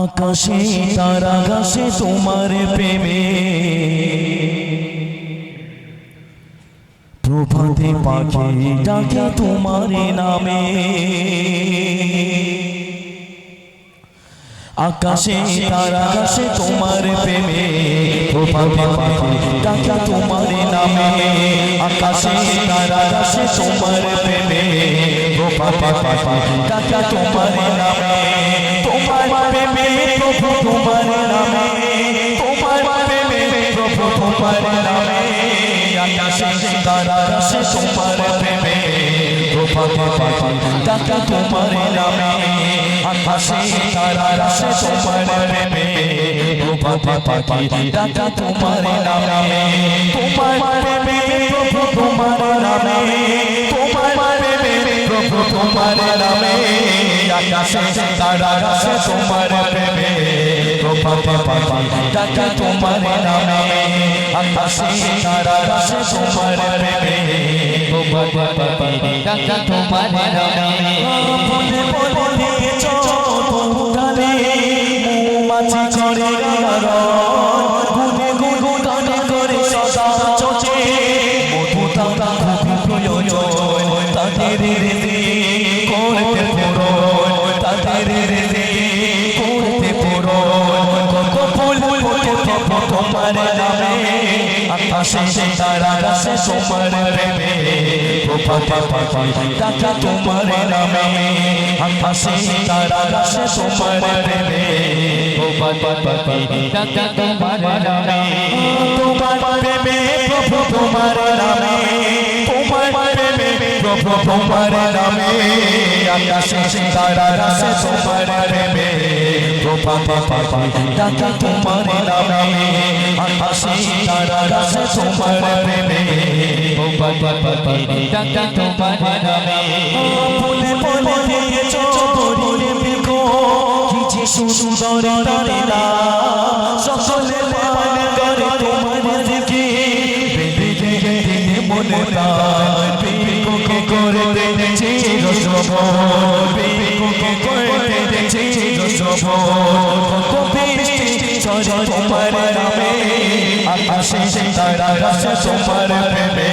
আকাশে তারা গাছে তোমার প্রেমে প্রভাতে পাখি ডাকে তোমার নামে আকাশে তারা গাছে তোমার প্রেমে প্রভাতে পাখি ডাকে তোমার নামে আকাশে তারা গাছে তোমার প্রেমে প্রভাতে পাখি ডাকে তোমার নামে তোমার প্রেমে প্রভু তোমার নামে তোমার প্রেমে প্রভু তোমার নামে আকাশে তারা গাছে তোমার প্রেমে প্রভাতে পাখি ডাকে তোমার নামে আকাশে তারা গাছে তোমার প্রেমে প্রভাতে পাখি ডাকে তোমার নামে তোমার প্রেমে প্রভু তোমার নামে তোমার প্রেমে প্রভু তোমার নামে আকাশে তারা গাছে তোমার প্রেমে প্রভাতে পাখি ডাকে তোমার নামে আকাশে তারা গাছে তোমার প্রেমে প্রভাতে পাখি ডাকে তোমার নামে বলে বলে দিয়েছ তোমারে মৌমাছি করে গান গুনে গুনে গান করে সদা চোচে মধু তারা খুব প্রয়োজন তাদের রে করতে পুরো তাদের রে করতে পুরো কত ফুল ফুটে তোমার নামে আকাশে তারা গাছে তোমার প্রেমে প্রভাতে পাখি ডাকে তোমার নামে আকাশে তারা গাছে তোমার প্রেমে প্রভাতে পাখি ডাকে তোমার নামে তোমার প্রেমে প্রভু তোমার নামে তোমার প্রেমে প্রভু তোমার নামে আকাশে তারা গাছে তোমার প্রেমে প্রভাতে পাখি ডাকে তোমার নামে আকাশে তারা গাছে তোমার প্রেমে প্রভাতে পাখি ডাকে তোমার নামে বলে বলে দিয়েছ বলিলে বিকো কি যে সুন্দর তারা সকলে পান করে তোমার দিকে বেদে বেদে মনে প্রাণ বিকোকে করে দেছে রসবন বিকোকে করে দেছে রসবন কবে চলে তোমার নামে আকাশে তারা গাছে তোমার প্রেমে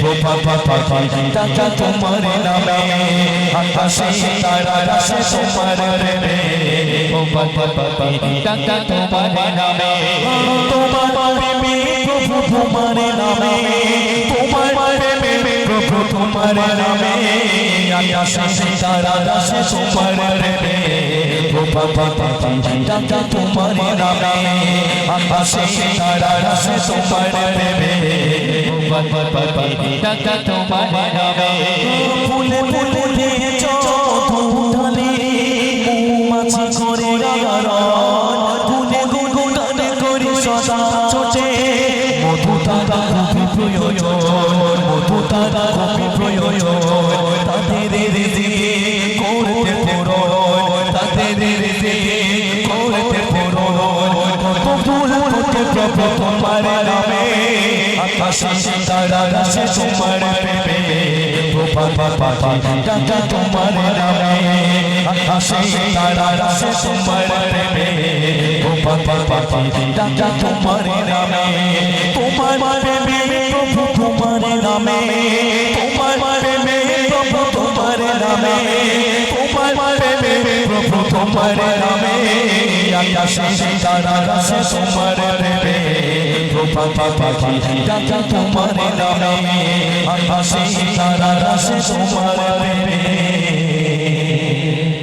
প্রভাতে পাখি ডাকে তোমার নামে আকাশে তারা গাছে তোমার প্রেমে প্রভাতে পাখি ডাকে তোমার নামে তোমার প্রেমে প্রভু তোমার নামে তোমার প্রেমে প্রভু তোমার নামে আকাশে তারা গাছে তোমার প্রেমে প্রভাতে পাখি ডাকে তোমার নামে আকাশে তারা গাছে তোমার প্রেমে প্রভাতে পাখি ডাকে তোমার নামে ফুলে ফুলে দিয়েছ ধুধানে মৌমাছি করে গান গুনে গুনে গান করে সদা চোচে মধু তারা খুব প্রয়োজন মধু তারা খুব প্রয়োজন তাদের রে করতে পুরো তাদের রে করতে পুরো কত ফুল ফুটে প্রভু তোমার নামে আকাশে তারা গাছে তোমার প্রেমে প্রভাতে পাখি ডাকে তোমার নামে আকাশে তারা গাছে তোমার প্রেমে প্রভাতে পাখি ডাকে তোমার নামে তোমার প্রেমে প্রভু তোমার নামে তোমার প্রেমে প্রভু তোমার নামে তোমার প্রেমে প্রভু তোমার নামে আকাশে তারা গাছে তোমার প্রেমে প্রভাতে পাখি ডাকে তোমার নামে আকাশে তারা গাছে তোমার প্রেমে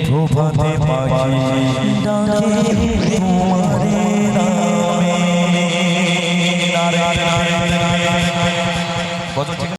প্রভাতে পাখি